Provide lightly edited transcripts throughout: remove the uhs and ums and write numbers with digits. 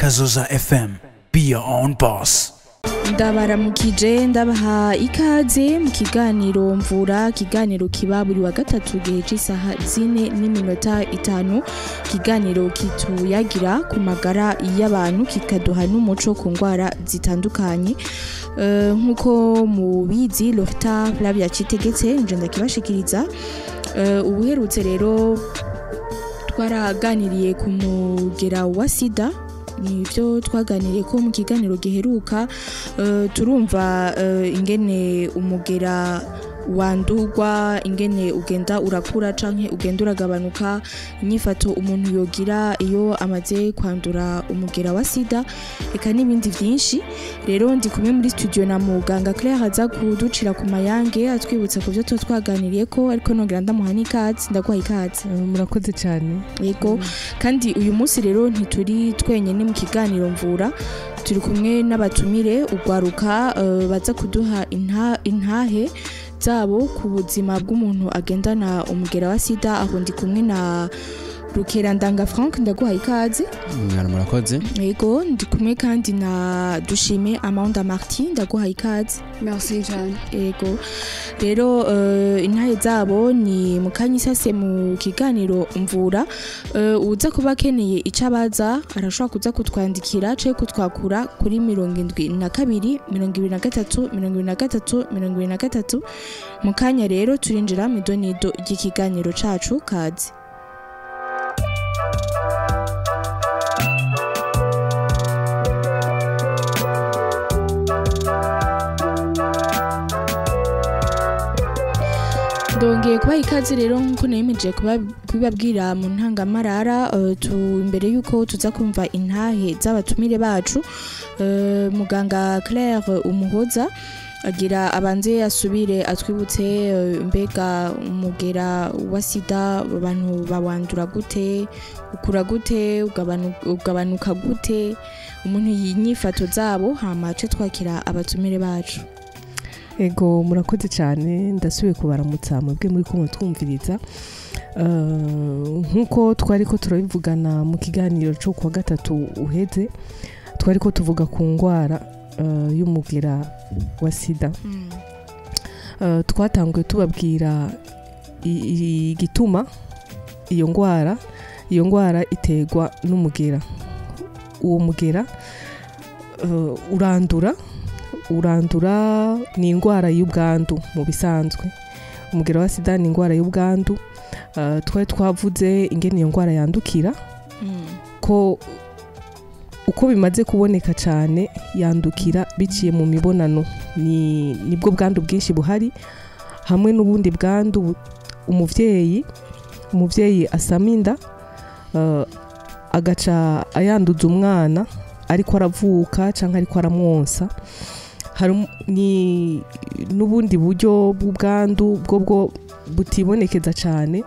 Kazoza FM. Be your own boss. Ndabaramukije ndabaha ikaze mu kiganiro mvura, kiganiro kiba buri wa gatatu gihe cy'isaha 4:05. Kiganiro kituyagira ku magara y'abantu kikaduha n'umuco ku ngwara zitandukanye. Nkuko mubizi Lorita Flavia Citegetse nje ndakibashikiriza. Ubuherutse rero twaraganiriye ku mugera wa sida. Nivyo twaganiriye ko mu kiganiro giheruka turumva ingene umugera wandurwa, ingene ugenda urakura canke ugenda uragabanuka, inyifato umuntu yogira iyo amaze kwandura umugera wa sida, eka n'ibindi vyinshi. Rero ndi kumwe muri studio na muganga Claire aza kuducira ku mayange atwibutsa ku byo twaganiriye ko, ariko nongera ndamuha n'ikaze. Ndaguha ikaze. Murakoze cyane. Yego, kandi uyu munsi rero ntituri twenyene mu kiganiro mvura, turi kumwe n'abatumire ugwaruka baza kuduha intahe zabo ku buzima bw'umuntu agendana umugera wa sida. Aho ndi kumwe na Rukerandanga Frank, ndaguha ikaze. Murakoze. Yego, ndi kumwe kandi na Dushime Amanda Martin, ndaguha ikaze. Merci cyane. Yego, rero intahe zabo ni mukanyisase mu kiganiro mvura. Uza kuba keneye icabaza arashobora kuza kutwandikira cyo kutwakura kuri 72 23 23 23. Mukanya rero turinjira mu donido ry'ikiganiro cacu kazi. Ndongeye kuba ikaze rero nkuko nemeje kubabwira mu ntangamarara imbere yuko tuza kumva intahe z'abatumire bacu. Muganga Claire Umuhoza agira abanze asubire atwibutse mbega umugera wa sida abantu bawandura gute, ukura gute, ugabanuka gute, umuntu yinyifato zabo, hama cyo twakira abatumire bacu. Ego, murakoze cyane. Ndasubiye kubaramutsa mwebwe muri ko twumviriza. Nkuko twari ko turabivugana mu kiganiro cyo kuwa gatatu uheze, twari ko tuvuga ku ngwara y'umugera wa sida. Twatanguye tubabwira igituma iyo ngwara iterwa n'umugera. Uwo mugera urandura ni indwara y'ubwandu. Mu bisanzwe umugera wa sida ni indwara y'ubwandu. Twari twavuze ingene iyo ndwara yandukira, ko uko bimaze kuboneka cyane yandukira biciye mu mibonano. Nibwo bwandu bwinshi buhari, hamwe n'ubundi bwandu umuvyeyi asama inda agaca ayanduza umwana ariko aravuka canke ariko aramwonsa. Ni n'ubundi buryo bw'ubwandu bwo butibonekeza cyane.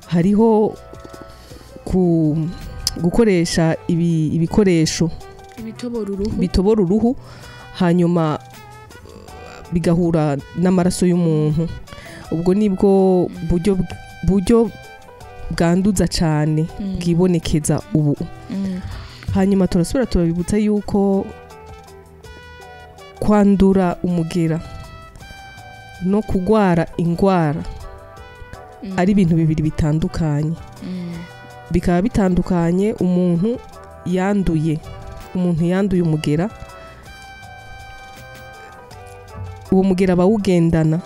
Hariho gukoresha ibikoresho bitobora uruhu hanyuma bigahura n'amaraso y'umuntu. Ubwo nibwo buryo bwanduza cyane bwibonekeza ubu. Hanyuma turasubira turabibutsa yuko kwandura umugera no kugwara ingwara ari ibintu bibiri bitandukanye. Bikaba bitandukanye. Umuntu yanduye umugera, uwo mugera bawugendana,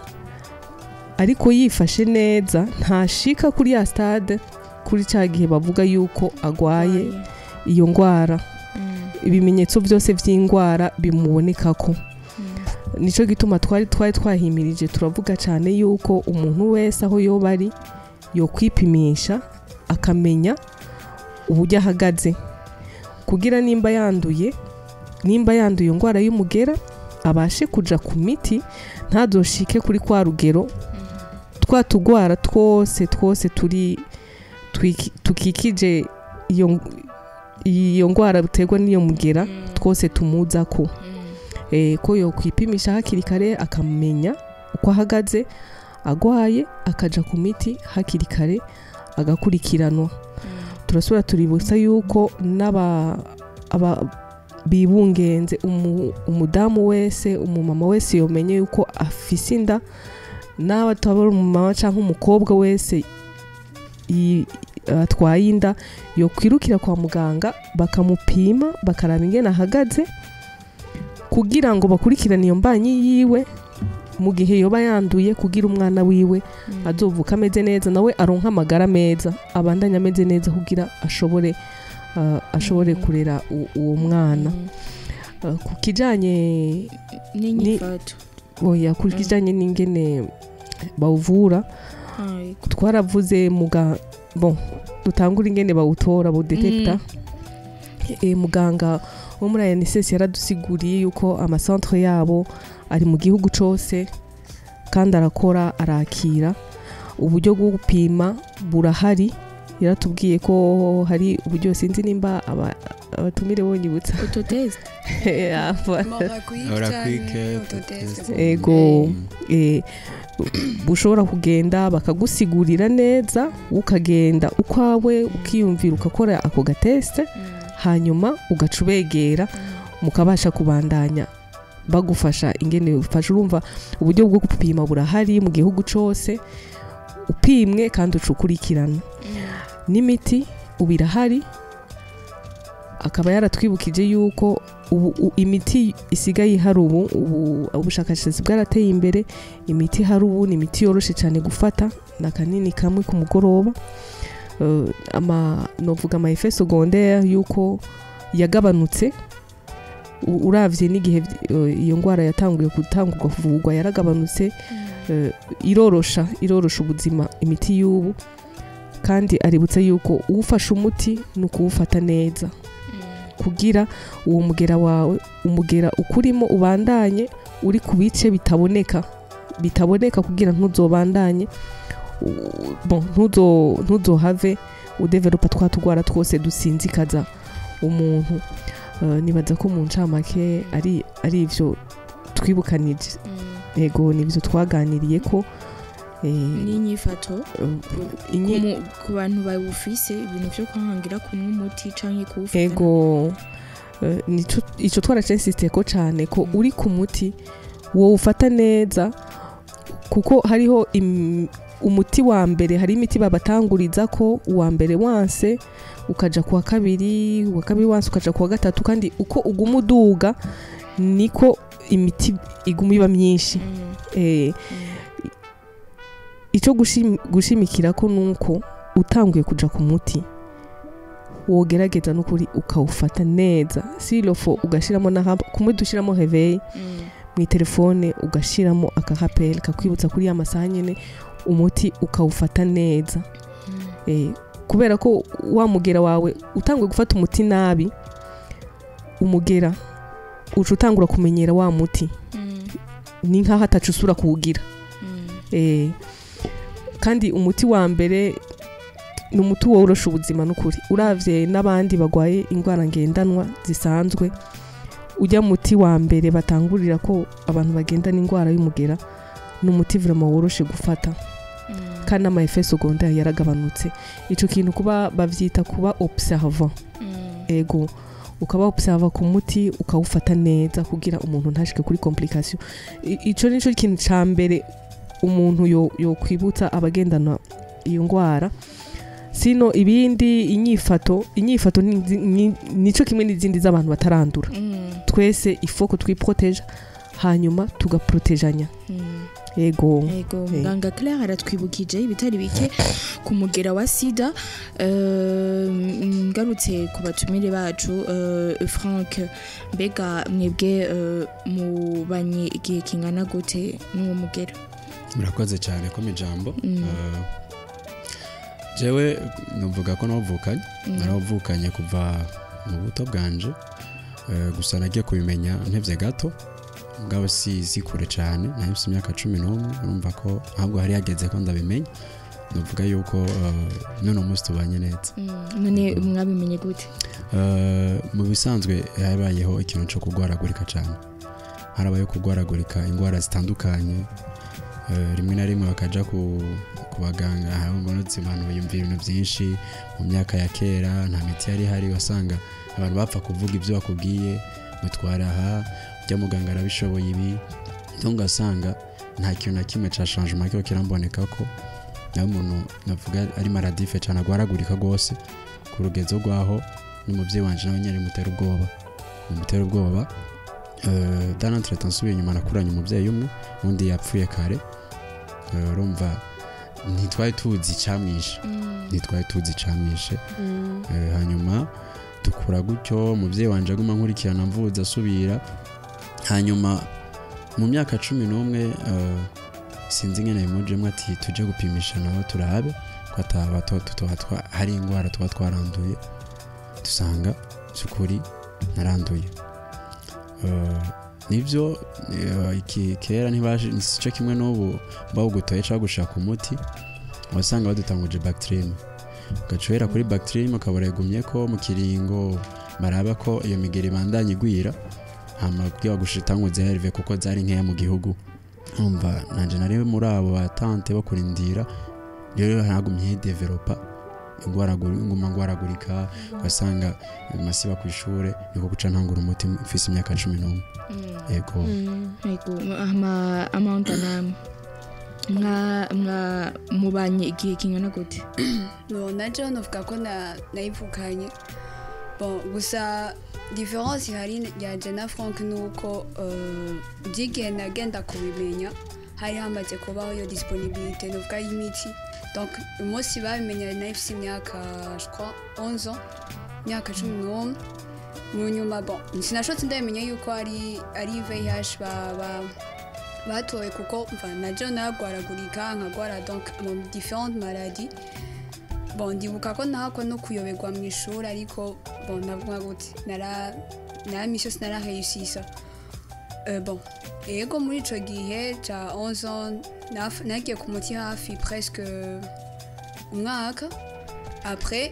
ariko yifashe neza ntashika kuri ya stade, kuri cya gihe bavuga yuko agwaye iyo ngwara. Ibimenyetso byose by'ingwara bimubonekako. Nico gituma twari twahimirije turavuga cyane yuko umuntu wese aho yoba ari yo kwipimisha akamenya uburyo ahagaze, kugira nimba yanduye ingwara y'umugera abashe kuja ku miti, ntazoshike kuri kwa rugero twatugwara twose tukikije iyo ngwara buterwa n'iyo mugera twose tumuza ko. Ko yo kwipimisha hakiri kare akamenya uko ahagaze, agwaye akaja ku miti hakiri kare agakurikiranwa. Turasubira tuributsa yuko aba bibungenze umudamu wese umumama wese yomenye yuko afise inda nawe atabara umumama canke umukobwa wese atwaye inda yo kwirukira kwa muganga bakamupima bakaraba ingene ahagaze kugira ngo bakurikirane iyo mbanyi yiwe mu gihe yoba yanduye kugira umwana wiwe azovuka ameze neza nawe aronka amagara meza abandanya ameze neza kugira ashobore kurera uwo mwana ku kijanye n'inyifato ku kijanye n'ingene bawuvura twaravuze dutangura ingene bawutora bawudetekta muganga wo muri ANSS yaradusiguriye yuko amasantre yabo ari mu gihugu cose kandi arakira uburyo bwo gupima burahari yaratubwiye ko hari uburyo sinzi nimba abatumire bonyibutsa autotest ego bushobora kugenda bakagusigurira neza ukagenda ukwawe ukiyumvira ukakora ako gateste hanyuma ugacubegera mukabasha kubandanya bagufasha ingene ufasha urumva uburyo bwo gupima burahari mu gihugu cose upimwe kandi ucukurikirana n'imiti ubirahari akaba yaratwibukije yuko imiti isigaye hari ubushakashatsi bwarateye imbere imiti hari ubu ni imiti yoroshe cyane gufata na kanini kamwe ku mugoroba novuga ama effet secondaire yuko yagabanutse uravye n'igihe iyo ngwara yatanguye gutangurwa kuvugwa yaragabanutse irorosha ubuzima imiti y'ubu kandi aributsa yuko ufasha umuti no kuwufata neza kugira uwo mugera wawe umugera ukurimo ubandanye uri ku bice bitaboneka kugira ntuzobandanye ntuzohave udevelopa twatugwara twose dusinzikaza umuntu nibaza ko mu ncamake ari ivyo twibukanije yego nibyo twaganiriye ko n'inyifato ku bantu bawufise ibintu byo kwangira kunywa umuti canke kuwufata yego ico twaracinsiste ko cane ko uri ku muti wo ufata neza kuko hariho umuti wa mbere hari imiti babatanguriza ko uwa mbere wanse ukaja kuwa kabiri wanse ukaja kuwa gatatu kandi uko uguma uduga niko imiti iguma iba myinshi ico gushimikira ko nuko utanguye kuja ku muti wogerageza n'ukuri ukawufata neza silofo ugashiramo kumwe dushiramo réveil mu telefone ugashiramo akahapel kakwibutsa kuri ya masaha nyene umuti ukawufata neza kubera ko wa mugera wawe utanguye gufata umuti nabi umugera uca utangura kumenyera wa muti ni nkaho atacusura kuwugira kandi umuti wa mbere ni umuti worosha ubuzima n'ukuri uravye n'abandi bagwaye indwara ngendanwa zisanzwe ujya muti wa mbere batangurira ko abantu bagendana indwara y'umugera ni umuti vraiment woroshe gufata kandi ama effet secondaire yaragabanutse ico kintu kuba bavyita kuba observant ego ukaba observa ku muti ukawufata neza kugira umuntu ntashike kuri complication ico nico kintu ca mbere umuntu yo kwibutsa abagendana iyo ngwara sino ibindi inyifato nico kimwe n'izindi z'abantu batarandura twese ifoko twiproteja hanyuma tugaprotejanya yego muganga Claire aratwibukije ibitari bike ku mugera wa sida ngarutse ku batumire bacu Frank mbega mwebwe mubanye igihe kingana gute n'uwo mugera murakoze cyane ko mijambo jewe numvuga ko naravukanye kuva mu buto bwanje gusa nagiye kubimenya ntevye gato ngabo si kure cyane nahise imyaka 11 urumva ko ahubwo hari yageze ko ndabimenya nuvuga yuko none umunsi tubanye neza none mwabimenye gute mu bisanzwe habayeho ikintu cyo kugwaragurika cyane harabaye kugwaragurika indwara zitandukanye rimwe na rimwe bakaja ku baganga mbona abantu biyumvira ibintu byinshi mu myaka ya kera nta miti yari hari wasanga abantu bapfa kuvuga ibyo bakubwiye mutwara aha ujya muganga arabishoboye ibi ntungasanga nta kintu na kimwe ca changement cyo kiramboneka ko nawe umuntu navuga ari maradife cyane agwaragurika rwose ku rugezo rwaho n'umubyeyi wanje nawe nyari mutera ubwoba dans l'entretien subiye nyuma nakuranye umubyeyi umwe undi yapfuye kare urumva ntitwari tuzi camwishe hanyuma dukura gutyo umubyeyi wanje aguma nkurikirana mvuza asubira hanyuma mu myaka 11 sinzi ngene bimujemwe ati tuje gupimisha naho turabe ko ataba hari ingwara tuba twaranduye dusanga cyukuri naranduye nivyo iki kera ntibaje kimwe n'ubu bawugutoye cyangwa gushaka umuti wasanga badutanguje bacterium gacuhera kuri bacterium akabaregumye ko mu kiringo baraba ko iyo migeri bandanye igwira hama kugira gushitanguze herve kuko zari nkeya mu gihugu umva nanje nari muri abo batante bakurindira rero haragumye developa ingwaragurika basanga masiba ku ishure niko guca ntangura umuti mfise imyaka 11 yego amount mwa mubanye igihe kingana gute no naje novuga ko nayivukanye bon gusa différence hari ya Jena Frank nuko digihe nagenda kubimenya hari hamaze kubaho yo disponibilité novuga y'imiti donc umunsi babimenya nafise imyaka je crois 11 ans imyaka 11 mu nyuma bon sinashotse ndamenya yuko ari VIH batoye kuko naje nagwaragurika nkagwara donc mu différentes maladies bon ndibuka ko nako no kuyoberwa mu ishuri ariko bon navuga gute nara mission sinara réussir bon ego muri ico gihe ca 11 ans nagiye ku muti hafi presque umwaka après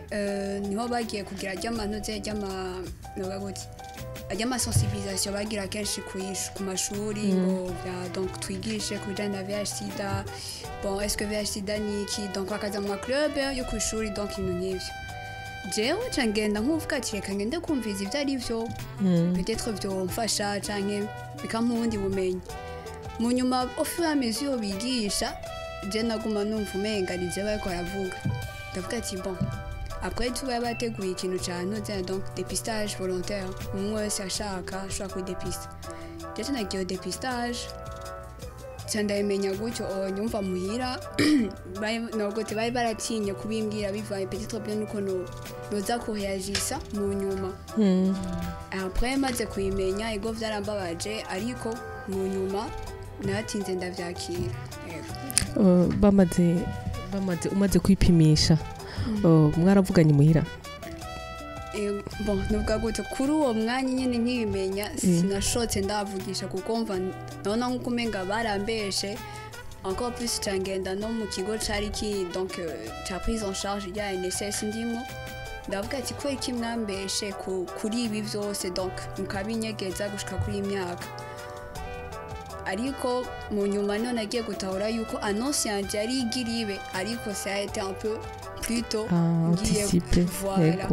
niho bagiye kugira ry'amanoze navuga gute ajyama sensibilisation bagira kenshi ku mashuri ngo donc twigishe kubijana na VIH sida bon est-ce que VIH sida ni iki donc bakaza mu club yo ku ishuri donc ibintu nk'ivyo jewe cangenda nkuvuga ati reka ngende kumviza ivyo ari vyo peut-être vyo mfasha canke bikampa ubundi bumenyi mu nyuma au fur et à mesure bigisha je naguma numva umenga ni je bariko baravuga ndavuga ati bon après tu vas bateguye ikintu cyane donc dépistage volontaire umwe wese ashaka kwidepista ndetse nagiye dépistage cyandayimenya gutyo nyumva muhira nogote bari baratinye kubimbwira bivaye peut-être bien nuko noza kureagisa mu nyuma après maze kuyimenya ego vyarambabaje ariko mu nyuma natinze ndavyakira umaze kwipimisha mwaravuganye muhira bon nuvuga gute kuri uwo mwanya nyine nkibimenya sinashotse ndavugisha kuko mva nabona nkuko umenga barambeshe encore plus cyangenda no mu kigo cari ki donc ca prise en charge ya NSS ndimo ndavuga ati ko iki mwambeshe kuri ibi vyose donc mukabinyegeza gushika kuri imyaka ariko mu nyuma none nagiye gutahura yuko annonce yanje yari igiribe ariko ça a été un peu plutôt anticipé voilà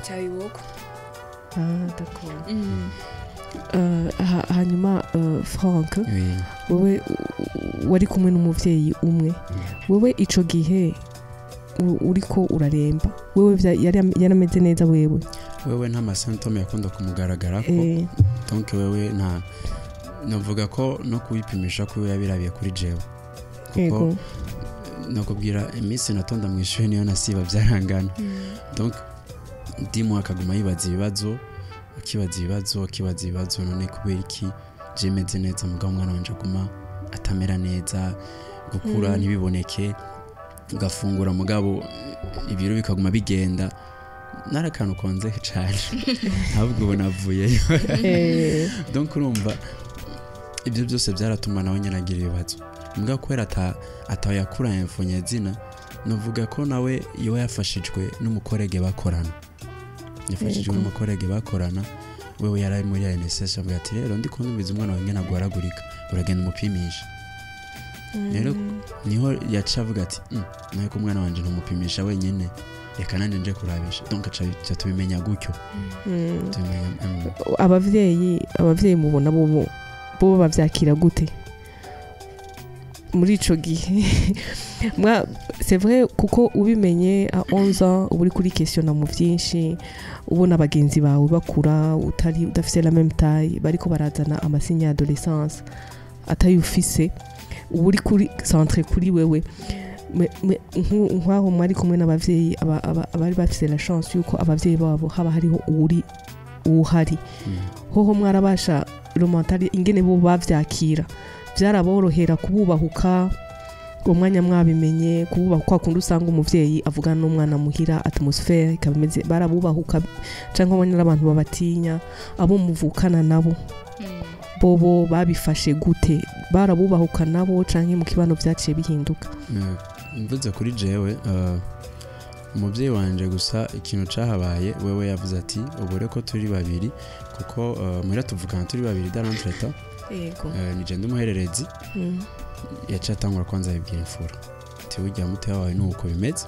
cyabiboko d'accord hanyuma Frank wewe wari kumwe n'umuvyeyi umwe wewe ico gihe uriko uraremba wewe yarameze neza wewe nta masymptome yakunda kumugaragara ko donc wewe nta navuga ko no kubipimisha ko yabirabiye kuri jewe kuko nakubwira iminsi natonda mu ishuri niyo nasiba byarangana donc ndimo akaguma yibaza ibibazo none kubera iki jemeze neza mugabo mwana wanje aguma atamera neza gukura ntibiboneke ugafungura mugabo ibiro bikaguma bigenda narakantu konze cyane ntabwo ubona avuyeyo donc urumva ibyo byose byaratuma nawe nyanagira ibibazo mbwa kwera atayakura imfunye zina novuga ko nawe iyo yafashijwe n'umukorege bakorana wewe yaraye muri NSS avuga ati rero ndi kumviza umwana wanjye nagwaragurika uragenda umupimisha rero niho yaca avuga ati nawe ko umwana wanje ntumupimisha wenyine reka nanjye nje kurabisha donc aca tubimenya gutyo tubimenya abavyeyi mubona bo bavyakira gute muri ico gihe c'est vrai kuko ubimenye à 11 ans uburi kuri questionna mu vyinshi ubona abagenzi bawe bakura udafise la même taille bariko barazana amasinya ya adolescence atayufise uburi kuri centre kuri wewe nk'aho mwari kumwe n'abavyeyi abari bafise la chance yuko abavyeyi babo haba hariho uhari hoho mwarabasha romentari ingene bo bavyakira byaraborohera kububahuka umwanya mwabimenye kububahuka kundi usanga umuvyeyi avugana n'umwana muhira atmosphere ikabimeze barabubahuka canke abanye n'abantu babatinya abo muvukana nabo bobo babifashe gute barabubahuka nabo canke mu kibano vyaciye bihinduka mvuze kuri jewe umuvyeyi wanje gusa ikintu cahabaye wewe yavuze ati ubure ko turi babiri kuko muhira tuvukana turi babiri darantreta yego nije ndumuhererezi yaca atangura kwanza yibwira imfura ati burya muteya wawe nuko bimeze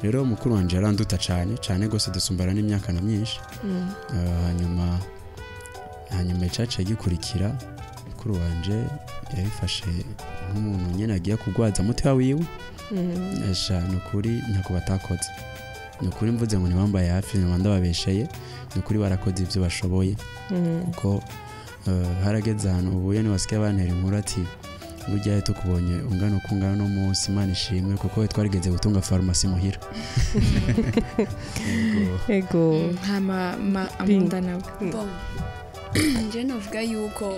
rero mukuru wanje yaranduta cyane gose dusumbara n'imyaka na myinshi hanyuma icaca gikurikira mukuru wanje yabifashe nk'umuntu nyene agiye kugwaza muteya wiwe esha nukuri ntako batakoze nukuri mvuze ngo nibambaye hafi nibanda babesheye nukuri barakoze ivyo bashoboye kuko harageze ahantu ubuye niwasigaye bantera inkuru ati burya tukubonye ungana uko ungana no munsi Imana ishimwe kuko twarigeze gutunga farumasi muhira ego hama amunda nawe bon je novuga yuko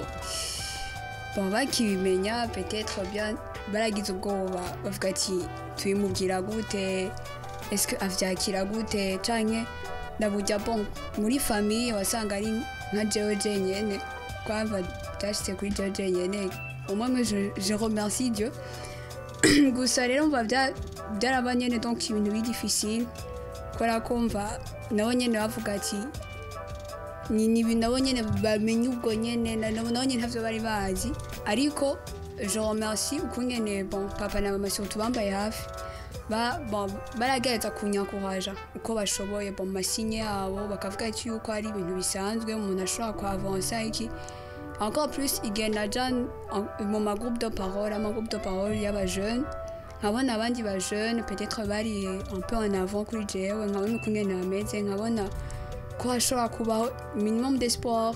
bakibimenya peut-être bien baragize ubwoba bavuga ati tuyimubwira gute est-ce que avyakira gute canke ndaburya bon muri famille wasanga ari nka jewe jenyene kwava tashitse kuri jewe jenyene au moins je remercie Dieu gusa rero mva byaraba nyene donc ibintu bidificile kora kumva nabo nyene bavuga ati ni ibintu nabo nyene bamenye ubwo nyene nabo nyene ntavyo bari bazi ariko je remercie ukungene bon papa na mama surtout bambaye hafi baragereza kunyakuhaja uko bashoboye bon masinye yabo bakavuga ati yuko ari ibintu bisanzwe umuntu ashobora kuavancer iki encore plus igenda John mu magroupe de parole y'aba jeunes nkabona abandi ba jeunes peut-être bari un peu en avant kuri jewe nkabona ukungene bameze nkabona ko hashobora kubaho minimum d'espoir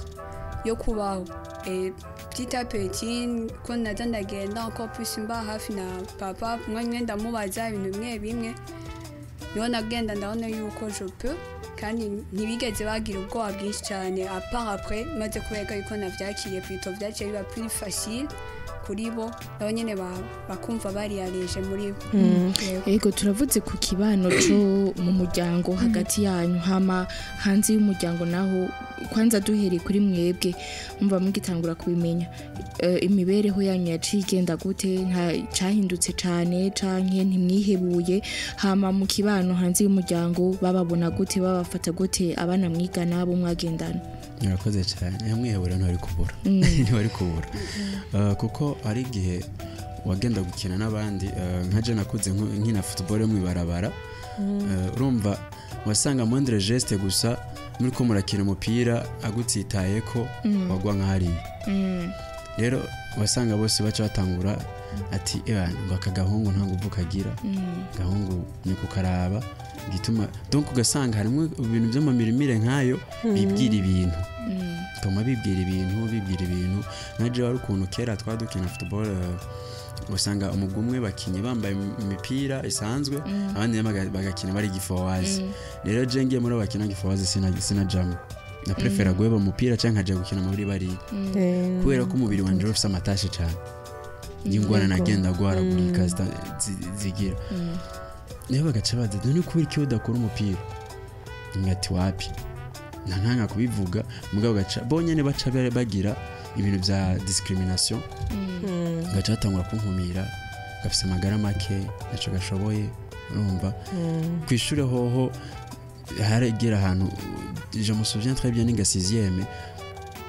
yo kubaho et petit à petit ko naza ndagenda encore plus mba hafi na papa mwanya ndamubaza ibintu bimwe niho nagenda ndabona yuko je peux kandi ntibigeze bagira ubwoba bwinshi cyane à part après maze kubega yuko navyakiriye plutôt vyaciye biba plus facile kuri bo nabo nyene bakumva bari yareje muri bo yego turavuze ku kibano cyo mu muryango hagati yanyu hama hanze y'umuryango naho kwanza duhereye kuri mwebwe umva mugitangura kubimenya imibereho yanyu yaciye igenda gute nta cyahindutse cyane canke ntimwihebuye hama mu kibano hanze y'umuryango bababona gute babafata gute abana mwigana abo mwagendana Murakoze cyane mwihebura ntari kubura kuko ari igihe wagenda gukina n'abandi nka je nakuze nkina football yo mwibarabara urumva wasanga moindre geste gusa muri ko murakina umupira agutsitaye ko wagwa nk'ahari rero wasanga bose baca batangura ati ngo akagahungu nta nguvu kagira gahungu ni kukaraba gituma donc ugasanga harimo ibintu by'amamirimire nkayo bibwira ibintu tuma bibwira ibintu naje wari ukuntu kera twadukina football usanga umugumwe bakinye bambaye imipira isanzwe abandi bagakina bari gifowazi rero je ngiye muri bakina gifowazi sina jamu na prefera gweba umupira cyangwa nkaje gukina muri bari kubera ko umubiri wanje ufite amatashe cyane ingwana nagenda gwaragurika zigira niho bagaca baza none kubera iki udakora umupira ngati wapi ntanka kubivuga mugabo gaca bonyene baca bagira ibintu bya discrimination gaca batangura kunkumira gafise amagara make naco gashoboye urumva kwishuri hoho haragera ahantu je me souviens très bien ninga 6e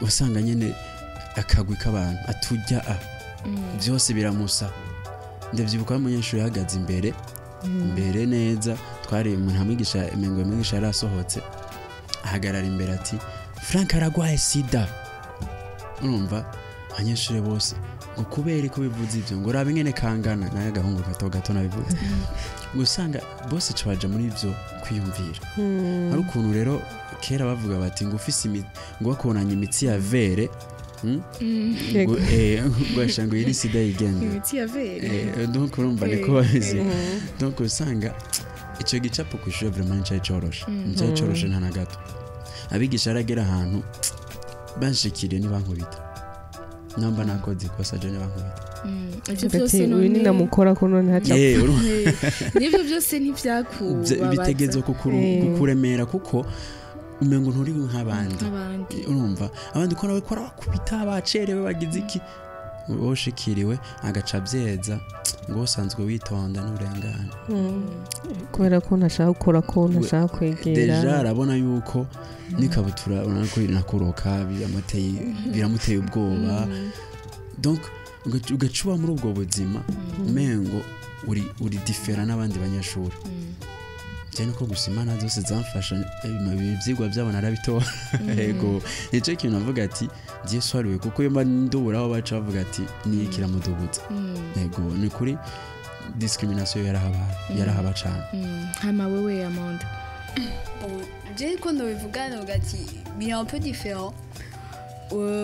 usanga nyene akagwi k'abantu atujya byose biramusa ndavyibuka umunyeshuri yahagaze imbere neza twari umuntu amwigisha imengo umwigisha yarasohotse ahagarara imbere ati Frank aragwaye sida urumva abanyeshuri bose ngo kubera ko bivuze ivyo ngo rabe ngene kangana naye agahungu gato nabivuze gusanga bose cabaje muri ivyo kwiyumvira ari ukuntu rero kera bavuga bati ngo ufise ngo bakonanya imitsi ya vere ngo iri sida yigenda imitsi ya vere donc urumva niko babizi donc usanga ico gicapo kw'ishure vraiment nicari coroshe nta na gato abigisha aragera ahantu banshikiriye nibankubita namba nakoze ikosa je nibankubita ivyo byose none ni namukora ko none haca nivyo byose ntivyakubabaza bitegezo kukuremera kuko umengo nturi nk'abandi urumva abandi ko nawe kora kubita bacerewe bagize iki woshikiriwe agaca byeza ngo usanzwe witonda n'urengana kubera ko ntashaka gukora ko ntashaka kwegera deja arabona yuko nikabutura unako inakuroka biramuteye ubwoba donc ugacuba muri ubwo buzima umengo uri different n'abandi banyeshuri cyane ko gusimana zose zamfasha ibyigwa byabo narabitoa yego nicyo kintu avuga ati giye swariwe kuko iyo ndubura aho baca bavuga ati ni ikiramuduguza yego ni kuri discrimination yarahaba cyane hama wewe Amanda je ko ndabivuga navuga ati biri un peu différent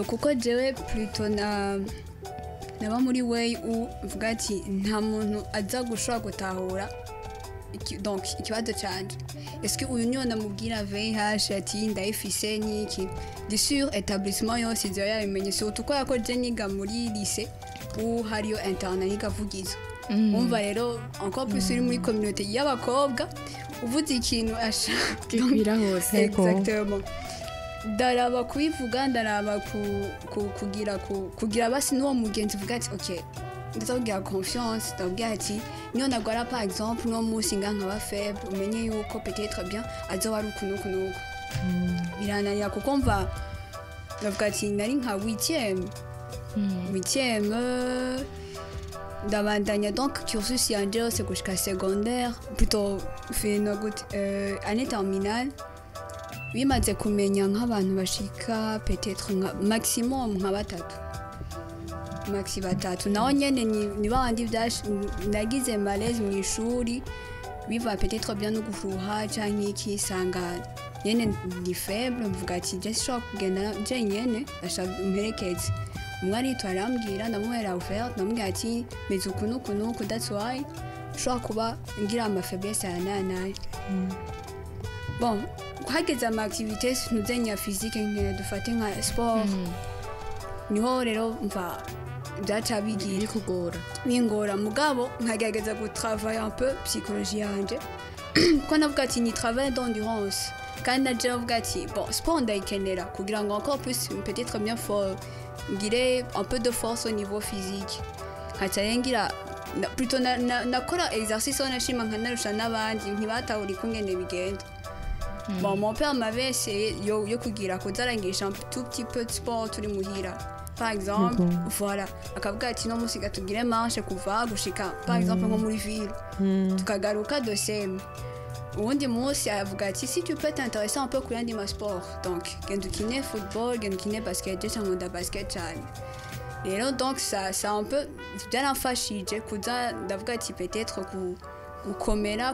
kuko jewe plutôt naba muri way uvuga ati nta muntu aza gushobora gutahura donc ikibazo cyanje est-ce que uyu nyona mubwira VIH ati ndayifise niki de sur établissement yose izo yabimenye surtout ko yakoje niga muri lycée où hariyo internet nikavugiza umva rero encore plus uri muri communauté y'abakobwa uvuze ikintu ashaka hose exactement ndaraba kubivuga ndaraba kugira basi n'uwo mugenzi uvuga ati okay ndazabwira confiance ndabwira ati niyo nagwara par exemple no munsi nkaba faible umenye yuko peut-être bien azoba ari ukunuku birananira kuko mva ndavuga ati nari nka 8e ndabandanya donc cursus yanje yose gushika secondaire plutôt fait no good année terminale bimaze kumenya nk'abantu bashika peut-être maximum nka batatu naho nyene ni bandi nagize malaise mu ishuri biva peut-être bien no gufuha canke iki sanga nyene ni faible mvuga ati je shobora kugenda je nyene ashaka umperekeze umwari arambwira ndamuhera offert ndamubwira ati meze ukunuku that's why shobora kuba ngira ama faiblesse ya nanaje bon hageze ama activités nuzenya physique nke dufate nka sport niho rero mva byaca bigiye kugora bingora mugabo nkagerageza gutravailler un peu psychologie yanje ko navuga ati ni travail d'endurance kandi naje navuga ati bon sport ndayikenera kugira ngo encore plus peut-être bien fort ngire un peu de force au niveau physique nkacayengira plutôt nakora exercice onashima nkanarusha n'abandi ntibatahuri kungene bigenda bon mon père m'avait essayé yo kugira kuzarangisha un tout petit peu de sport turi muhira par exemple voilà akavuga ati no musiga tugire marche kuva gushika par exemple nko muri ville tukagaruka de seme ubundi munsi avuga ati si tu peux t'intéresser un peu ku yandi ma sport donc genda ukine football genda ukine basket cyangwa nda basket cyane rero donc ça un peu byaramfashije kuza ndavuga ati peut-être gukomera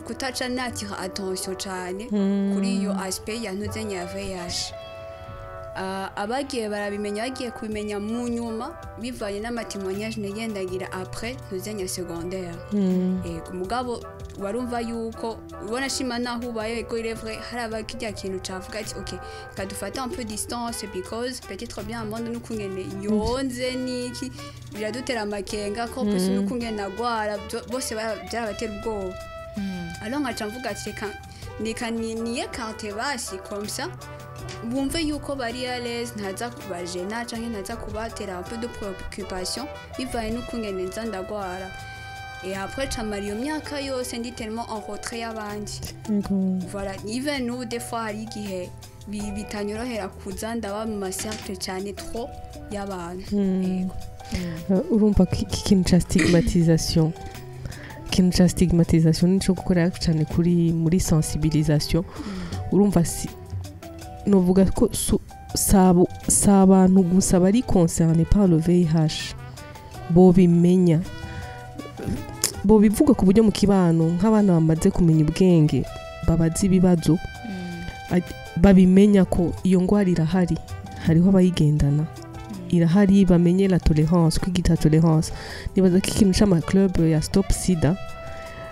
kutaca natira attention cyane kuri iyo aspect yantuzenye ya VIH abagiye barabimenya bagiye kubimenya mu nyuma bivanye n'amatimonyage nagendagira après ntuzenya secondaire mugabo warumva yuko ubona shima naho ubaye ko irevre hari abakijya kintu cavuga ati okay kadufata un peu distance because peut-être bien amande n'ukungene yonze niki biradutera amakenga ko plus n'ukungene nagwara bose byarabatera ubwoba alors nkaca mvuga ati reka niye carte basi comme ça bumve yuko bari à l'aise ntaza kubajena canke ntaza kubatera un peu de préoccupation bivanye n'ukungene nza ndagwara et après chamari yo myaka yose ndi tellement en retrait y'abandi voilà even nous des fois hari igihe bitanyorohera kuza ndaba mu macercle cyane trop y'abantu urumva ko iki kintu cya stigmatisation nico gukorera cyane muri sensibilisation urumva novuga ko si abantu gusa bari concerne par le VIH bobimenya bobivuga ku buryo mu kibano nk'abana bamaze kumenya ubwenge babaza ibibazo babimenya ko iyo ngwara irahari hariho abayigendana irahari bamenye la tolérance kwigita tolérance nibaza ko ikintu c'ama club ya Stop Sida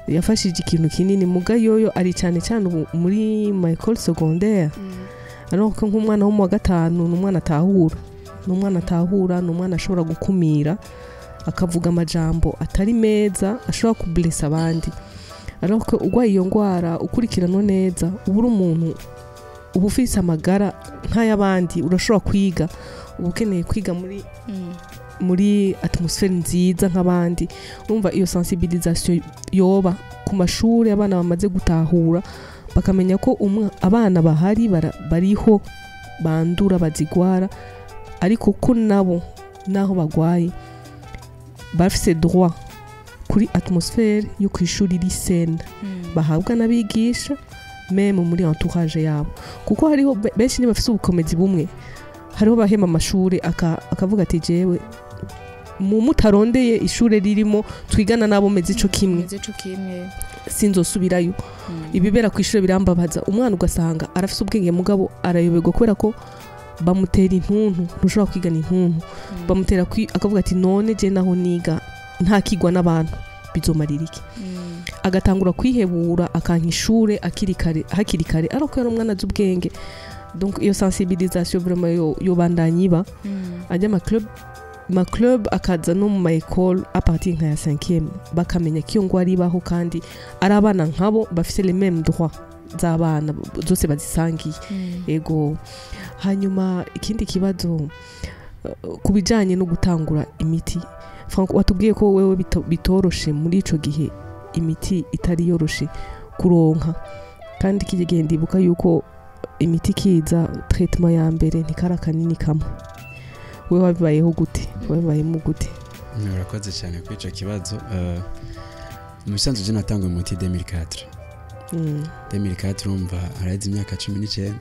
yafashije ikintu kinini muga yoyo ari cyane cyane muri my école secondaire alors ko nk'umwana wo mu wa gatanu n'umwana atahura n'umwana ashobora gukumira akavuga amajambo atari meza ashobora kublessa abandi alors ko ugwaye iyo ngwara ukurikirana neza ubura umuntu uba ufise amagara nk'ay'abandi urashobora kwiga uba ukeneye kwiga muri atmosfere nziza nk'abandi urumva iyo sensibilisation yoba ku mashuri abana bamaze gutahura bakamenya ko abana bahari bariho bandura bazigwara ariko ko nabo naho bagwaye bafise droit kuri atmosfere yo kwishuri risena bahabwa n'abigisha meme muri entourage yabo kuko hariho benshi bafise ubukomezi bumwe hariho bahema amashuri akavuga ati jewe mutarondeye ishure ririmo twigana nabo meze ico kimwe sinzosubirayo ibibera ku ishure birambabaza umwana ugasanga arafise ubwenge mugabo arayoberwa kubera ko bamutera intuntu ntushobora kwigana intuntu bamutera akavuga ati none je naho niga nta kigwa n'abantu bizomarira iki agatangura kwihebura akanka ishure hakiri kare ariko yari umwana azi ubwenge donc iyo sensibilisation vraiment yo bandanyiba ajya ma club akaza no mu ma école à partir nka ya 5e bakamenya ko ngo ari baho kandi ari abana nkabo bafise les mêmes droits z'abana zose bazisangiye ego hanyuma ikindi kibazo kubijanye no gutangura imiti Frank watubwiye ko wewe bitoroshe muri ico gihe imiti itari yoroshe kuronka kandi kijye ndibuka yuko imiti kiza treatment ya mbere ntikara kanini kamwe wewe wabibayeho gute wabibayemo gute Murakoze cyane kuri ico kibazo mu bisanzwe je natanga umuti 2004 2004 urumva arazi imyaka 19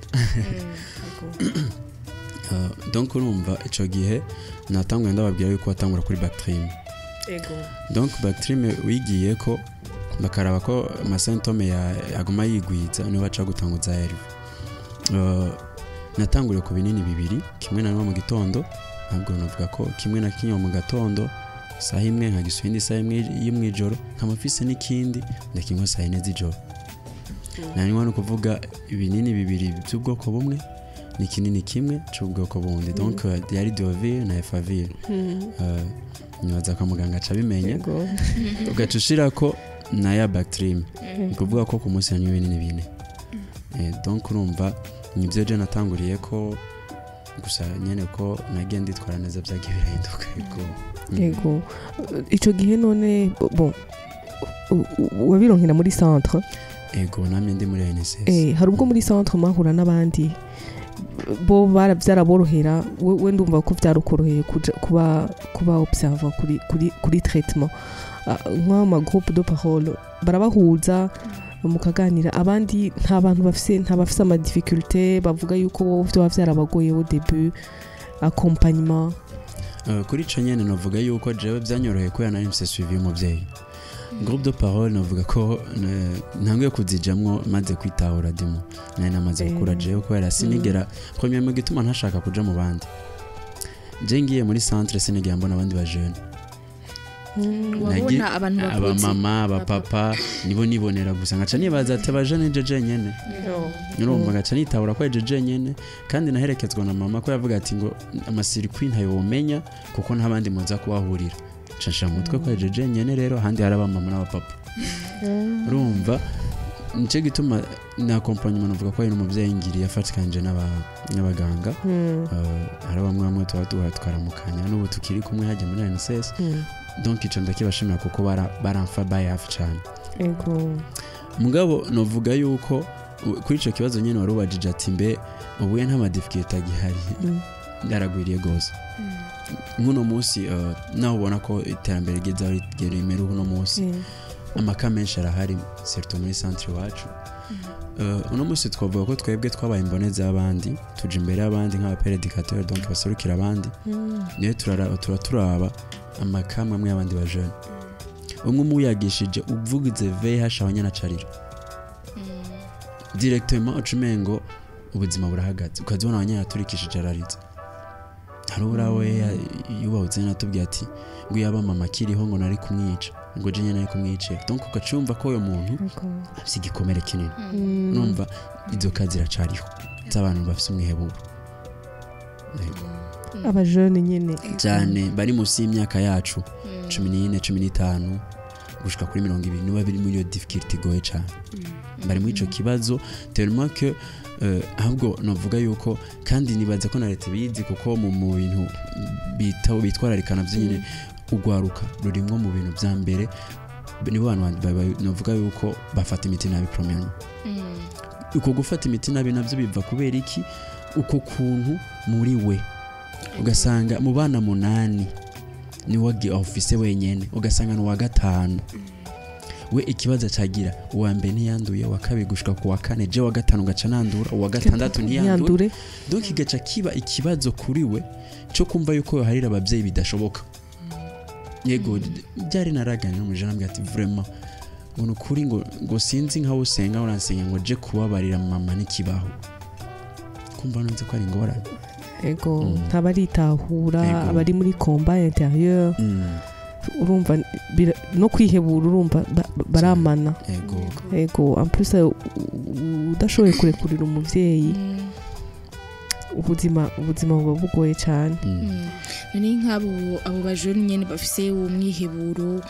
donc urumva ico gihe natangwe ndababwira yuko watangura kuri Bactrim ego donc Bactrim wigiye ko bakaraba ko ama symptome yaguma yigwiza niba baca gutanguza yari natanguriye ku binini bibiri kimwe na mu gitondo ntabwo navuga ko kimwe na kinyo mu gatondo saha imwe nka giswindi saha imwe y'imwijoro nkamafise n'ikindi ndakinywa saha ine z'ijoro nanywa no kuvuga ibinini bibiri by'ubwoko bumwe ni kinini kimwe cy'ubwoko bundi donc yari Deovir na Efavir nyoza kwa muganga aca bimenya ugacushira ko na ya Bactrim kuvuga ko ku munsi yanywe ibinini bine donc urumva nibyo je natanguriye ko gusa nyene ko nagenda itwara neza byagiye birahinduka ego ico gihe none bon wabironkera muri centre ego namye ndi muri NSS hari ubwo muri centre mahura n'abandi bo byaraborohera we ndumva ko byarukoroheye kuba observer kuri traitement nka ma groupe de parole barabahuza mukaganira abandi nta bantu bafise ama difficulté bavuga yuko bo byo byarabagoye au début accompagnement kuri ico nyene navuga yuko jewe byanyoroheye ko yana mse suivi umuvyeyi groupe de parole navuga ko ntangiye kuzijamwo maze kwitahura dimo nari namaze gukura jewe ko yara sinigera premier mu gituma ntashaka kuja mu bandi je ngiye muri centre sinigera mbona abandi ba jeune wabona abantu bakuze abamama abapapa nibo nibonera gusa ngaca nibaza ati abajene jeje nyene urumva ngaca nitahura ko jeje nyene kandi naherekezwa na mama ko yavuga ati ngo amasirikwi ntayo womenya kuko ntabandi muza kuhahurira nshasha mutwe ko jeje nyene rero handi hari abamama n'abapapa urumva nice gituma na accompagnement navuga ko ari umuvyeyi ngiri yafatikanje n'abaganga hari bamwe twaramukanya n'ubu tukiri kumwe hajye muri NSS donc ico ndakibashimira kuko baramfa by half cyane ego mugabo novuga yuko kuri ico kibazo nyene warubajije ati mbe ubuye nta difficulty agihari yaragwiriye gose nk'uno munsi naho ubona ko iterambere rigeze aho rigera uno munsi amaka menshi arahari surtout muri centre wacu uno munsi twavuga ko twebwe twabaye imboneza y'abandi tuje imbere y'abandi nk'abaperedicateurs donc baserukira abandi niyo turaba amakamwe amwe y'abandi ba jeune umwe muyagishije uvugize VH abanyana carira directement ucumengo ubuzima burahagaze ukazibona abanyana turikishije arariza harura we yubahuze natubwiye ati ngo yaba mama kiriho ngo nari kumwica ngo je nyene nari kumwica donc ukacumva ko uyo muntu afite igikomere kinini numva izo kazi iracariho z'abantu bafite umwiheburo abajene nyene cyane bari munsi y'imyaka yacu 14 15 gushika kuri 20 niba biri muri yo difficulty goye cyane bari muri ico kibazo tellement que ahubwo novuga yuko kandi nibaza ko na leta bizi kuko mu bintu bitwararikana by'nyine ugwaruka rurimwo mu bintu bya mbere nibo bantu novuga yuko bafata imiti nabi premier uko gufata imiti nabi navyo biva kubera iki uko kuntu muri we ugasanga mu bana 8 ni wagi office wenyene ugasanga no wa 5 we ikibazo cagira uwa mbere ntiyanduye wa kabiri gushika ku wa kane je wa gatanu gaca nandura uwa gatandatu ntiyandure donc igaca kiba ikibazo kuri we cyo kumva yuko harira abavyeyi bidashoboka yego byari naraganira mu jana mbwati vraiment uno kuri ngo sinzi nka usenga uransenga ngo je kubabarira mama nikibaho kumva nonze ko ari ngorane ego ntabaritahura abari muri combat intérieur urumva no kwihebura urumva baramana ego en plus udashoboye kurekurira umuvyeyi ubuzima buba bugoye cyane ni nk'abo bajene nyene bafise umwiheburo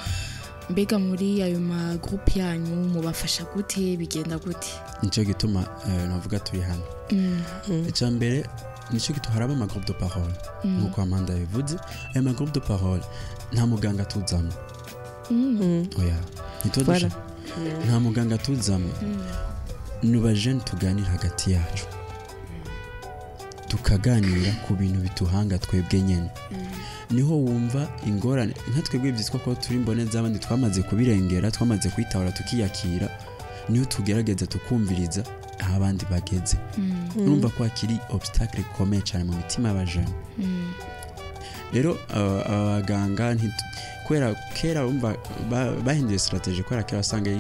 mbega muri ayo ma groupe yanyu mubafasha gute bigenda gute nico gituma navuga turi hano icambere nico gituma haraba ama groupe de parole nkuko Amanda yavuze ayo ma groupe de parole nta muganga tuzamwe oya nitodusha nta muganga tuzamwe nuba jeune tuganira hagati yacu tukaganira ku bintu bituhanga twebwe nyene niho wumva ingorane nka twebwe byitwa ko turi imboneza abandi twamaze kubirengera twamaze kwitahura tukiyakira niyo tugerageza tukumviriza aho abandi bageze urumva ko akiri obstacle ikomeye cyane mu mitima y'abajene rero abaganga kwera kera umva bahinduye strategy kwera kera asanga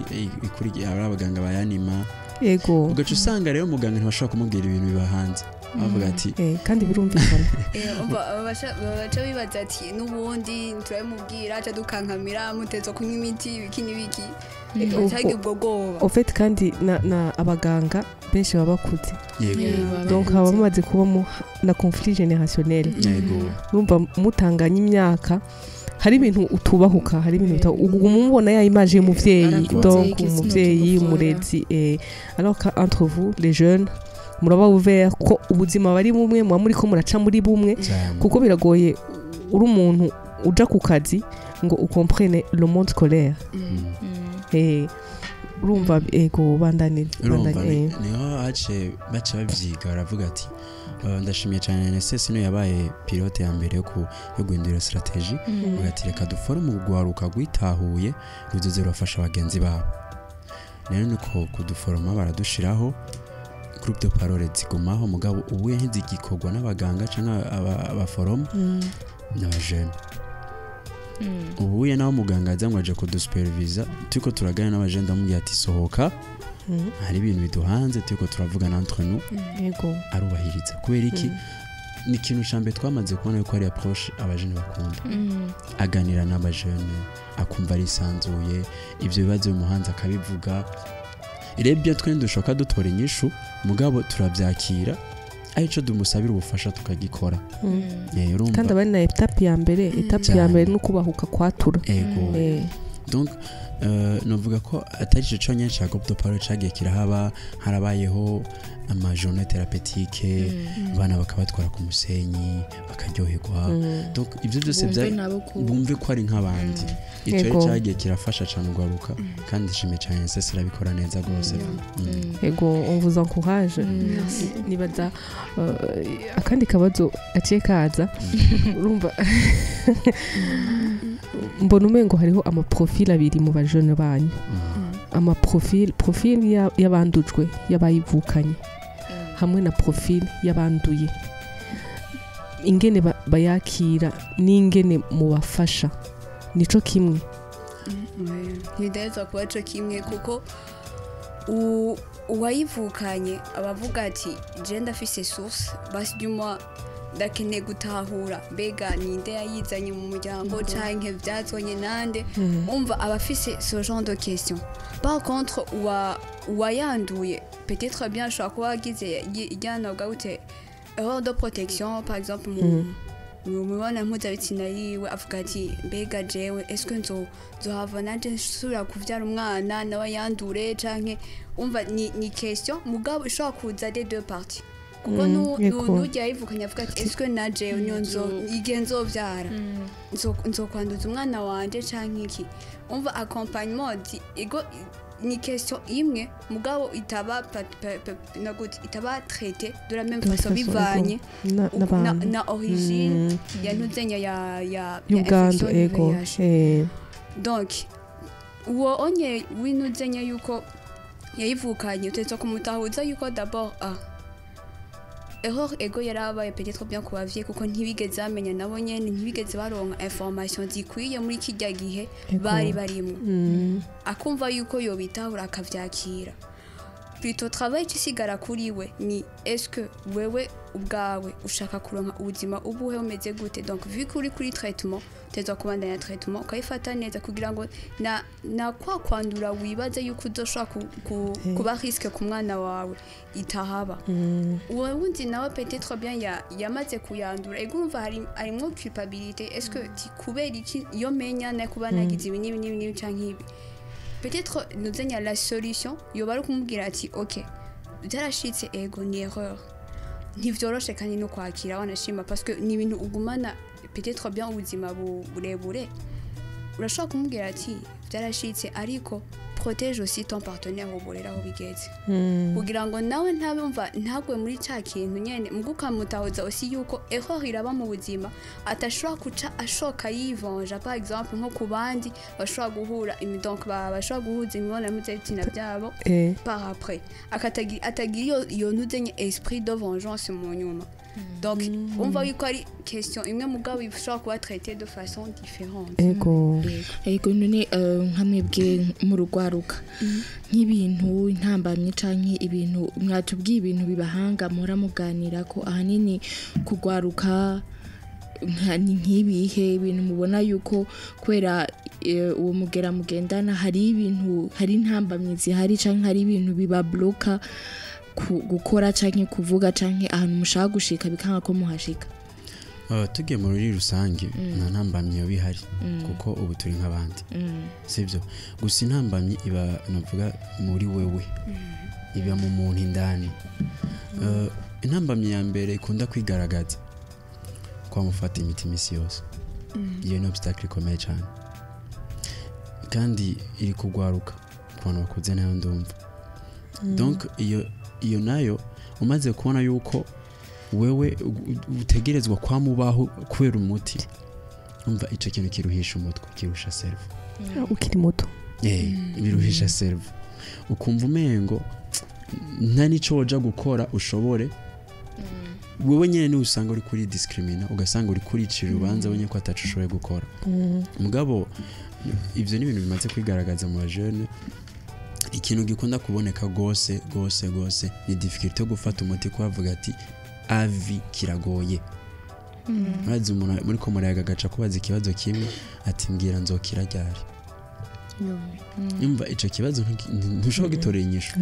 ikuri abaganga bayanima yego ugaca usanga rero muganga ntibashobora kumubwira ibintu bibahanze avuga ati kandi birumvikana baca bibaza ati n'ubundi turabimubwira aca dukankamira mutezo kunywa imiti ibiki n'ibiki cyangwa ubwo bwoba en fait kandi na abaganga benshi baba bakuze donc haba bamaze kuba na conflit générationnel urumva mutanganya imyaka hari ibintu utubahuka hari ibintu umubona ya image y'umuvyeyi donc umuvyeyi umurezi alors que entre vous les jeunes muraba ouvert ko ubuzima bari bumwe muri ko muraca muri bumwe kuko biragoye uri umuntu uja ku kazi ngo ukomprene le monde scolaire urumva ego bandane niho hace baca bavyiga baravuga ati ndashimiye cyane NSS no yabaye pilote ya mbere yo guhindura strategy ugati reka dufore mu gwaruka gwitahuye ruzoze rufasha abagenzi babo rero niko kuduforoma baradushiraho groupe de parole zigumaho mugabo ubuye ntizigikorwa n'abaganga cyangwa abaforoma n'abajene ubuye naho muganga azamwaje kudusupervisa tuko turagana n'abajene ndamubwiye ati sohoka hari ibintu biduhanze tuko turavugana entre nous yego arubahiriza kubera iki ni ikintu cyambe twamaze kubona yuko ari approche abajene bakunda aganira n'abajene akumva ari sanzuye ivyo bibazo bimuhanze akabivuga irebye twende dushoka dutora inyishu mugabo turabyakira arico dumusabira ubufasha tukagikora kandi abari na etape ya mbere no kubahuka kwatura donc novuga ko atari cyo cyonyine cya groupe de parole cyagiye kirahaba harabayeho amajournée thérapeutique abana bakabatwara ku musenyi bakaryoherwa donc ibyo byose bumve ko ari nk'abandi icyo cyagiye kirafasha cyane ugaruka kandi shime cyane sese irabikora neza rwose yego on vous encourage nibaza akandi kabazo aciye kaza urumva mbona umengo hariho amaprofil abiri mu bajene banyu amaprofil y'abandujwe y'abayivukanye hamwe na profil y'abanduye ingene bayakira n'ingene mubafasha nico kimwe nideza kuba cyo kimwe kuko uwayivukanye abavuga ati je ndafise source basi duma ndakeneye gutahura mbega ninde yayizanye mu muryango canke byazonye nande umva abafise ce genre de question par contre uwayanduye peut-être bien ashobora kuba agize ijyana ugahute erreur de protection par exemple mu mubona mpuzabitsina yiwe avuga ati mbega jewe eske nzohava nanje nsubira kuvyara umwana nawe yandure canke umva ni question mugabo ishobora kuza des deux parties kuko nujya yivukanye avuga ati eske naje igihe nzovyara nzokwanduza umwana wanje canke iki umva accompagnement ego ni question imwe mugabo itaba itaba traité de la même façon bivanye na origine ya ntuzenya ya Uganda ego donc uwo onye winuzenya yuko yayivukanye utetse kumutahuza yuko d'abord erreur ego yarabaye peut-être bien kubavye kuko ntibigeze bamenya nabo nyene ntibigeze baronka information zikwiye muri kijya gihe bari barimo akumva yuko yo bitahura akavyakira plutôt travail kisigara kuri we ni est-ce que wewe ubwawe ushaka kuronka ubuzima ubuhe umeze gute donc vu kuri traitement teza kubandanya traitement ukayifata neza kugira ngo na kwandura wibaze yuko uzoshaka kuba risque ku mwana wawe itahaba uwo wundi nawe peut-être bien yamaze kuyandura ego urumva harimo culpabilité est-ce que ti kubera iki yo menya na kuba nagize ibi nibi canke ibi peut-être nuzenya la solution yo bari kumubwira ati OK byarashitse ego ni erreur ntivyoroshe kandi no kwakira wanashima parce que ni ibintu ugumana peut-être bien ubuzima burebure urashaka kumubwira ati byarashitse ariko protège aussi ton partenaire uborera aho bigeze kugira ngo nawe ntabumva ntagwe muri cya kintu nyene mugukamutahoza aussi yuko erreur iraba mu buzima atashobora kuca ashoka yivonja par exemple nko kubandi bashobora guhura donc bashobora guhuza imibonano mpuzabitsina byabo par après atagira iyo ntuzenye esprit de vengeance mu nyuma donc on va yuko ari question imwe mugabo ishobora kuba traité de façon différente ego none nkamwebwe mu rugwaruka nk'ibintu intambamye canke ibintu mwatubwiye ibintu bibahanga mura muganira ko ahanini kugwaruka nk'ibihe ibintu mubona yuko kwera uwo mugera mugendana hari ibintu hari intambamye zihari canke hari ibintu biba bloka gukora canke kuvuga canke ahantu mushaka gushika bikanga ko muhashika tugiye muri rusange nta ntambamye bihari kuko ubu turi nk'abandi sivyo gusa intambamye iba navuga muri wewe iba mu muntu indani intambamye ya mbere ikunda kwigaragaza kwa mufata imiti misi yose iyo ni obstacle ikomeye cyane kandi iri kugwaruka ku bantu bakuze nayo ndumva donc iyo nayo umaze kubona yuko wewe utegerezwa kwamubaho kubera umuti umva ico kintu kiruhisha umutwe kirusha serve ukiri muto biruhisha serve ukumva umengo nta nico woja gukora ushobore wewe nyene ni usanga uri kuri discrimina ugasanga uri kuri cirubanza wenye ko atacu ushoboye gukora mugabo ivyo ni ibintu bimaze kwigaragaza mu bajene ikintu gikunda kuboneka gose ni difficulté yo gufata umuti kwavuga ati avi kiragoye maze umuntu muri ko murayaga gaca kubaza ikibazo kimwe ati mbwira nzokira ryari imva ico kibazo ntushobora gitorera inyishu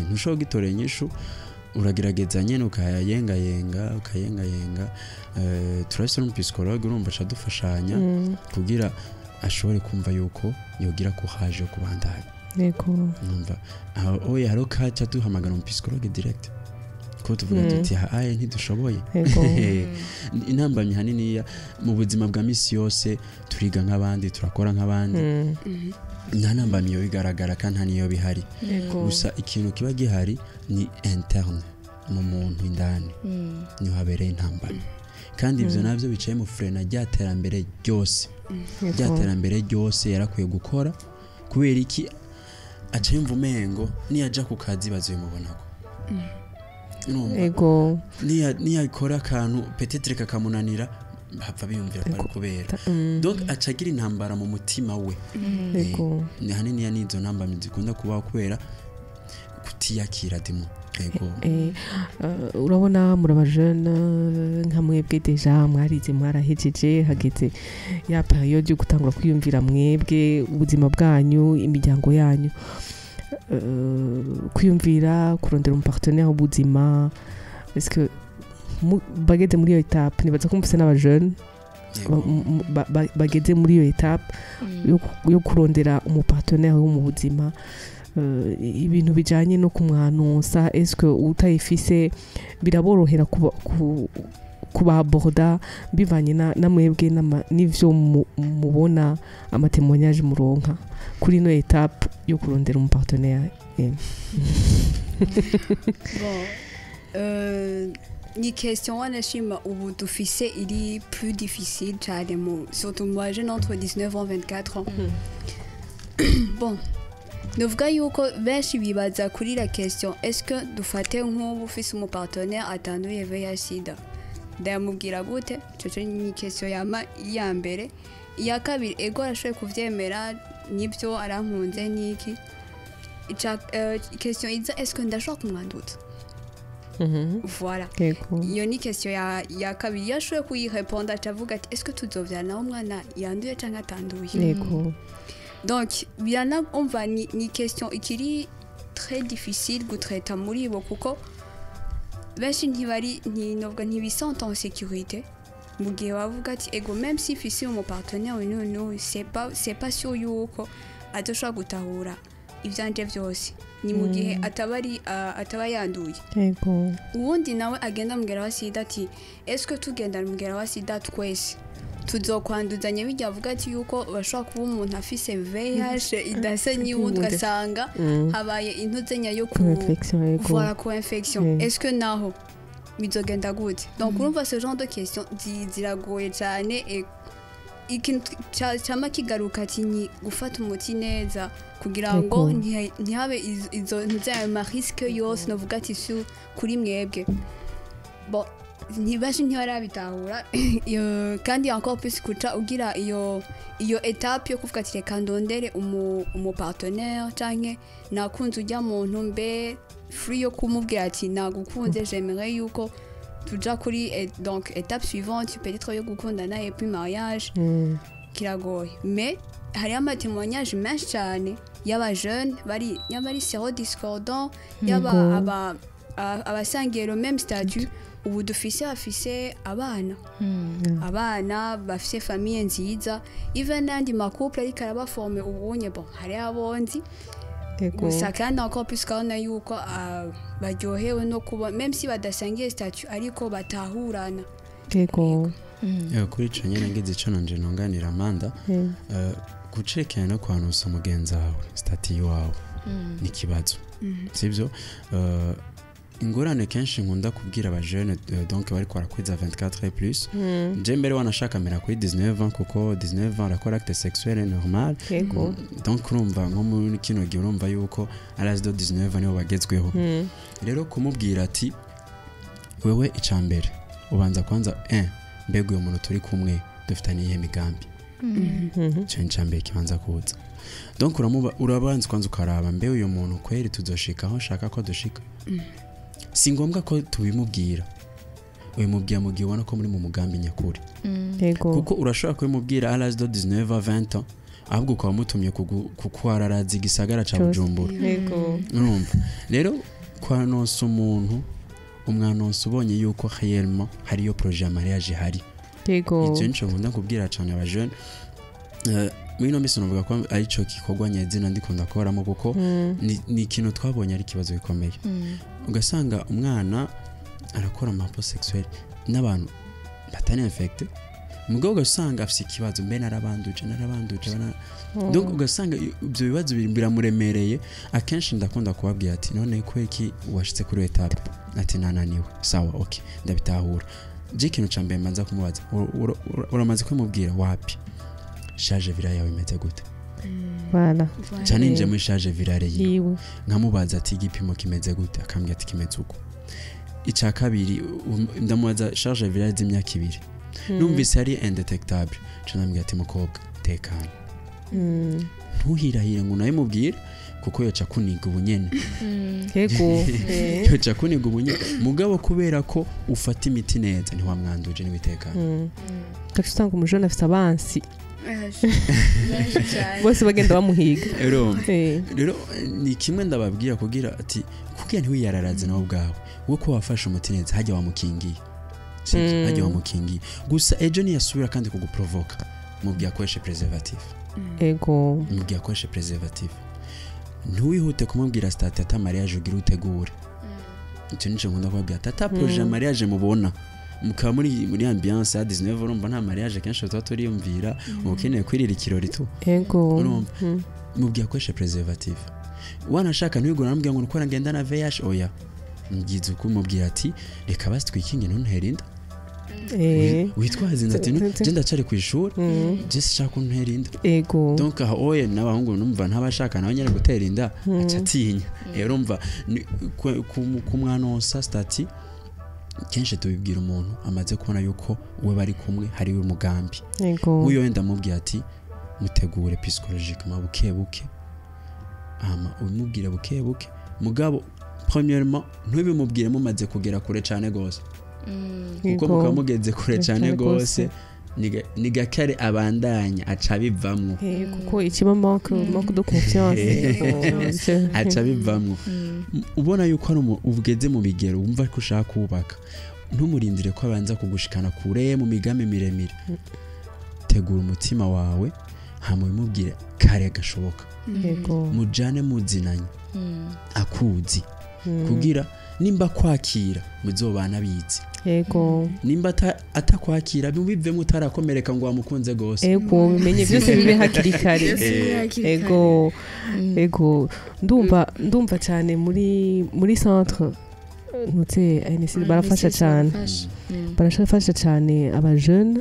ntushobora gitorera inyishu uragerageza nyene ukayenga turafise n'umupsikologe urumva cha dufashanya kugira ashobore kumva yuko yogira courage yo kubandanya yego numva oya haro kaca duhamagara mu psychologue direct ko tuvuga tuti aye ntidushoboye yego intambamyi hanini mu buzima bwa misi yose turiga nk'abandi turakora nk'abandi nta ntambamyi yo bigaragara kandi nta niyo bihari gusa ikintu kiba gihari ni interne mu muntu indani niho habereye intambamyi kandi ibyo nabyo bicaye mu frena ry'iterambere ryose ry'iterambere ryose yarakwiye gukora kubera iki aca yumva umengo niyaja ku kazi bazimubonako ego niyakora akantu peut-être kakamunanira hapfa biyumvira bari kubera donc aca agira intambara mu mutima we ego ni hanini ya nizo ntambamyi zikunda kubaho kubera kutiyakira dimo ego urabona muri abajene nka mwebwe deja mwarize mwarahejeje hageze ya periode yo gutangura kwiyumvira mwebwe ubuzima bwanyu imiryango yanyu kwiyumvira kurondera umupartenaire w'ubuzima est-ce que bageze muri iyo etape nibaza ko mufise n'abajene bageze muri iyo etape yo kurondera umupartenaire wo mu buzima ibintu bijanye no kumwanonsa est-ce que utayifise biraborohera kubaborda bivanye na mwebwe n'ivyo mubona amatemonyage muronka kuri no etape yo kurondera umupartenaire ni question wanashima ubu dufise iri plus difficile cyane surtout moi jeune entre 19 ans 24 ans bon nuvuga yuko benshi bibaza kuri la question est-ce que dufate nk'ubu ufise umupartenaire atanduye VIH sida ndamubwira gute cyo ni question ya mbere iya kabiri ego arashoboye kuvyemera nibyo arankunze niki question iza est-ce que ndashobora kumwanduza voilà iyo ni question ya kabiri yashoboye kuyireponda acavuga ati est-ce que tuzovyana umwana yanduye canke atanduye yego donc bien on va ni question ikiri très difficile gutraiter muri bo kuko benshi ntibisante en sécurité mu gihe bavuga ati ego même si fisi mon partenaire no c'est pas sûr yuko adoshobora gutahura ivyanje vyose ni mu gihe ataba yanduye yego ubundi nawe agenda mugera wa sida ati est-ce que tugenda mugera wa sida twese tuzokwanduzanya bijya avuga ati yuko bashobora kuba umuntu afise VIH idase nyiwundi ugasanga habaye intuzenya yo voilà ko infection est-ce que naho bizogenda gute donc urumva ce genre de question ziragoye cyane ikintu cyama kigaruka ati ni gufata umuti neza kugira ngo ntihabe izo nzaya risque yose novuga ati su kuri mwebwe bon ntibashi ntibarabitahura kandi encore plus kuca ugira iyo etape yo kuvuga ati reka ndondere umu partenaire canke nakunze ujya muntu mbe free yo kumubwira ati nagukunze j'aimerais yuko tuja kuri donc étape suivante peut-être yo gukundana et puis mariage kiragoye mais hari amatémoignage menshi cyane y'aba jeune bari sérodiscordant y'aba abasangiye le même statut ubu dufise afise abana bafise famille nziza even nandi makouple ariko arabaforme ubunye bon hari abonzi gusa kandi encore plus kabona yuko baryohewe no kuba même si badasangiye statut ariko batahurana yego kuri ico nyene ngize ico nanje ntunganira Amanda gucekana no kwanusa umugenzi wawe statut wawe ni kibazo sivyo ingorane kenshi nkunda kubwira abajene donc bari kwarakwiza 24 et plus je mbere wanashaka mera kuri 19 ans kuko 19 ans arakora acte sexuel normal donc urumva nko muri kino gihe urumva yuko arazi do 19 ans niho bagezweho rero kumubwira ati wewe icambere ubanza kwanza mbego uyo muntu turi kumwe dufitanye ihe migambi cyo icambere kibanza kuza donc urabanza kwanza ukaraba mbe uyo muntu kweri tuzoshika aho shaka ko dushika si ngombwa ko tubimubwira ubimubwira mu gihe ubona ko muri mu mugambi nyakuri kuko urashobora kubimubwira à l'âge de 19 à 20 ans ahubwo ukaba mutumye kuko ararazi igisagara ca Bujumbura urumva rero kwanonsa umuntu umwanonsa ubonye yuko réellement hariyo projet ya mariage hari ivyo nico nkunda kubwira cyane aba jeune muri no misi novuga ko ari cyo gikorwa nyezina ndikunda koramo kuko ni ikintu twabonye ari kibazo gikomeye ugasanga umwana arakora amapo sexuel n'abantu batari infected mugabo ugasanga afite ikibazo mbe narabanduje donc ugasanga ibyo bibazo biramuremereye akenshi ndakunda kubabwira ati none kweki washitse kuri etape ati nananiwe sawa okay ndabitahura je ikintu cambe manza kumubaza uramaze kwimubwira wapi charge virale yawe imeze gute voilà cyane nje muri charge virale yiwe nkamubaza ati igipimo kimeze gute akambwira ati kimeze uko icya kabiri ndamubaza charge virale z'imyaka 2 numvise ari indetectable canambwira ati mukobwa tekana ntuhirahire ngo nawe mubwire kuko yoca kuniga ubunyene yego yoca kuniga ubunyene mugabo kubera ko ufata imiti neza ntiwamwanduje n'ibitekana usanga umujone afite abansi bose bagenda bamuhiga rero ni kimwe ndababwira kugira ati kugira ntiwiyararaze nawe ubwawe we ko wafashe umuti neza hajya wamukingiye hajya wamukingiye gusa ejo niyasubira kandi kuguprovoka mubwiye akoreshe preservative ego mubwiye akoreshe preservative ntuwihute kumubwira stati ata mariage ugira utegure icyo nico nkunda kubabwira tata projet mariage mubona mukaba muri ambiance ya 19 urumva nta mariage kenshi tuba turiyumvira ukeneye kwirira ikirori tu ego urumva mubwiye akoreshe preservative wanashaka ntiwigura nambwiye ngo ukora ngenda na VIH oya ngize uko mubwira ati reka basi twikinge ntunterinda witwaze ati je ndacari ku ishuri je shaka kunterinda ego donc aho oye n'abahungu numva ntabashaka nawe nyere gutera inda acatinya urumva kumwanonsa stati kenshi tubibwira umuntu amaze kubona yuko we bari kumwe hari umugambi uyo wenda mubwira ati mutegure psychologiquement buke ama umubwire buke mugabo premièrement ntubimubwire mumaze kugera kure cyane gose kuko mukamugeze kure cyane gose nigakare abandanya aca bivamwo kuko ikiba manque de confiance aca bivamwo ubona yuko ari ugeze mu bigero wumva ko ushaka kubaka ntumurindire ko abanza kugushikana kure mu migambi miremire tegura umutima wawe hamwe mubwire kare gashoboka mujane muzinanye akuzi kugira nimba kwakira muzobana bizi yego nimba atakwakira bive mutarakomereka ngo wamukunze gose yego bimenye byose bibe hakiri kare yego ndumva cyane muri centre nutse ANC barafasha cyane aba jeune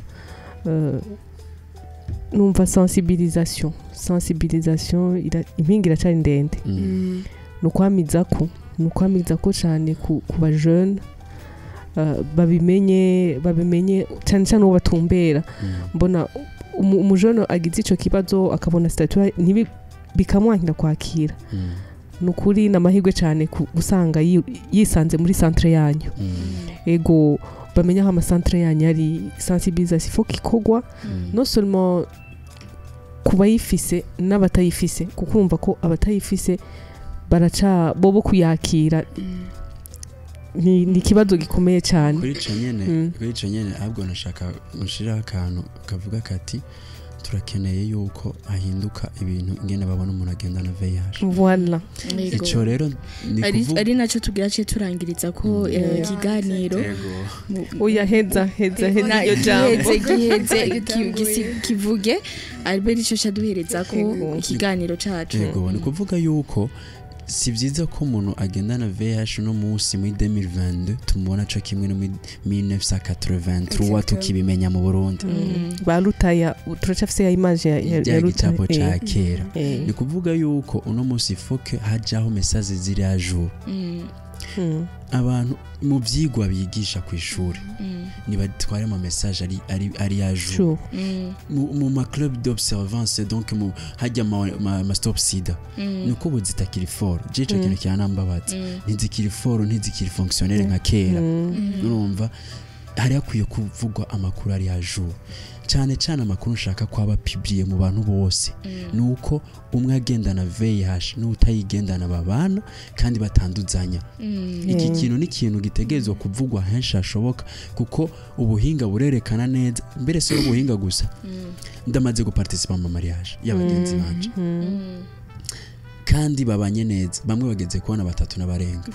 numva sensibilisation impingira cyane ndende nukwamiza ko cyane ku ba jeune babimenye cyane cyane uwo batumbera mbona umujone agize ico kibazo akabona statut bikamwankira kwakira nukuri namahirwe cyane gusanga yisanze muri centre yanyu ego bamenya aho amasantre yanyu ari sensibilisation faut kikogwa non seulement kubayifise n'abatayifise kukumva ko abatayifise baraca bobo kuyakira ni kibazo gikomeye cyane kuri ico nyene ahubwo nashaka gushira akantu kavuga kati turakeneye yuko ahinduka ibintu ingene babona umuntu agenda na VIH voilà ico rero ari naco tugira cyo turangiriza ko ikiganiro oya heza iyo jambo kivuge Albert ico caduhereza ko ikiganiro cacu yego ni kuvuga yuko si byiza ko umuntu agendana VIH no munsi muri 2022 tumubona cyo kimwe no muri 1983 tukibimenya mu Burundi barutaya turacafise ya image ya rutabo ca kera ni kuvuga yuko uno munsi foke hajaho message ziri a jour abantu mu byigwa bigisha ku ishuri nibatware mu message ari a jour mu ma club d'observance donc mu hajya ma stop sida nuko buzitakiri fort jico kintu cyanambabaza ntizikiri fort ntizikiri fonctionnel nka kera urumva hari hakwiye kuvugwa amakuru ari hejuru cyane cyane amakuru nshaka kwaba publiye mu bantu bose nuko umwe agendana VIH n'utayigendana babana kandi batanduzanya iki kintu ni kintu gitegerezwa kuvugwa henshi hashoboka kuko ubuhinga burerekana neza mbere se ubuhinga gusa ndamaze guparticipa mu mariage y'abagenzi banje kandi babanye neza bamwe bageze kubona batatu n'abarenga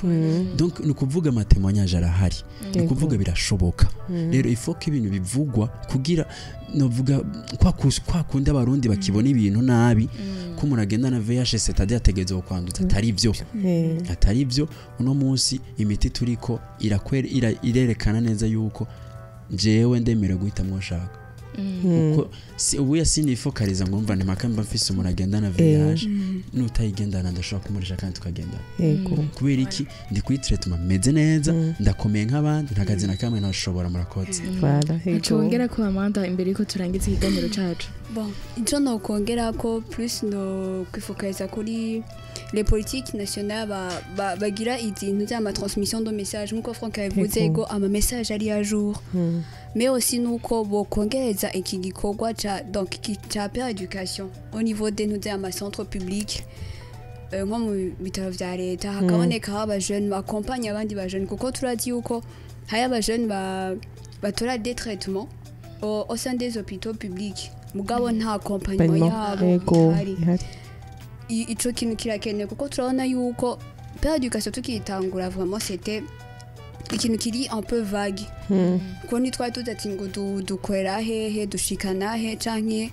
donc ni kuvuga amatemonyage arahari ni kuvuga birashoboka rero ifo ko ibintu bivugwa kugira novuga kwa kundi abarundi bakibona ibintu nabi ko umuntu agenda na VIH c'est-à-dire ategerezwa kwanduza atari ibyo uno munsi imiti turiko irerekana neza yuko jewe ndemere guhitamwo nshaka uko ubu yasinifokariza ngo mva ntimakamba mfise umuntu agendana VIH n'utayigendana ndashobora kumurisha kandi tukagenda kubera iki ndi kuri treatment meze neza ndakomeye nk'abandi ntakazi na kamwe ntashobora murakotse Ntacongera ko Amanda imbere yuko turangiza ikiganiro cacu bon ico no kongera ko plus no kwifokaliza kuri les politiques nationales bagira izintu za transmission de message nkuko Franck yavuze ngo ama message ari à jour mais aussi nuko bokongereza iki gikorwa donc cha per education au niveau des nous ama centre public nko mu bitaro vya leta hakaboneka aba jeune bakompanya abandi ba jeune kuko turadi yuko haya ba jeune batora des traitements au sein des hôpitaux publics mugabo nta accompagnement yabo hari ico kintu kirakeneye kuko turabona yuko per education tukitangura vraiment c'était ikintu kiri un peu vague ko nitwa tudati ngo dukorera hehe dushikana he canke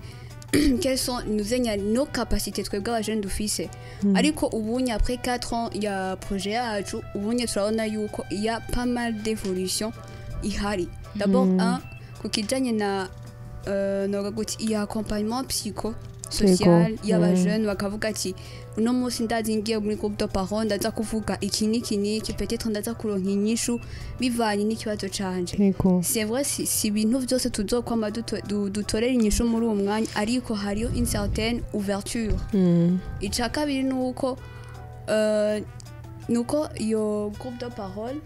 quelles sont nos capacités twebwe abajene dufise ariko ubunye après 4 ans ya projet yacu ubunye turabona yuko il y a pas mal d'évolution ihari d'abord kukijanye na nogaguti il y a accompagnement psycho social y'abajene bakavuga ati uno munsi ndazi ngiye muri groupe de parents ndaza kuvuga iki peut-être ndaza kuronka inyishu bivanye n'ikibazo canje c'est vrai si ibintu byose tuzokwama dutorera inyishu muri uwo mwanya ariko hariyo une certaine ouverture ica kabiri nuko iyo groupe de parole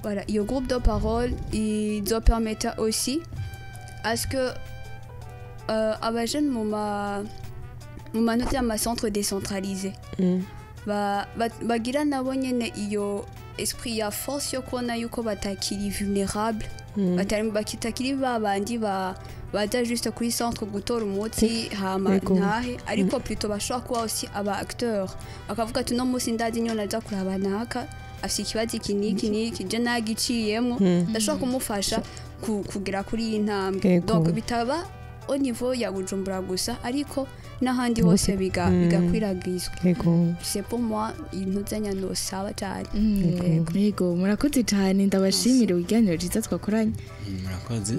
voilà iyo groupe de parole ils ont permettre aussi à ce que abajene mu manota y'ama centre décentralisé bagira nabo nyene iyo esprit ya force yo kubona yuko batakiri vulnérable batakiri babandi baja juste kuri centre gutora umuti hama ntahe ariko plutôt bashobora kuba aussi aba acteur bakavuga ati no musi ndazi nyo naza kuraba naka afite ikibazo iki je nagiciyemo ndashobora kumufasha kugera kuri iyi ntambwe donc bitaba au niveau ya Bujumbura gusa ariko n'ahandi hose bigakwiragizwa c'est pour moi intuzanya no sawa cyane yego murakoze cyane ndabashimire ikiganiro cyiza twakoranye murakoze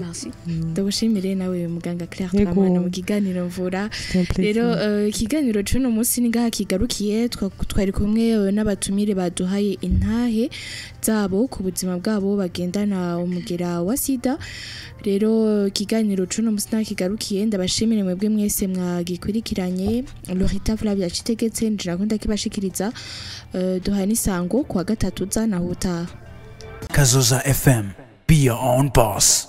ndabashimire nawe muganga Claire Turamana mu kiganiro mvura rero ikiganiro cy'uno munsi ni ngaha kigarukiye twari kumwe n'abatumire baduhaye intahe zabo ku buzima bwabo bagendana umugera wa sida rero ikiganiro cy'uno munsi nakigarukiye ndabashimire mwebwe mwese mwagikurikiranye Lorita Flavia Citegetse ndirakunda kibashikiriza duhaye nisango kwa gatatu za na huta Kazoza FM, be your own boss.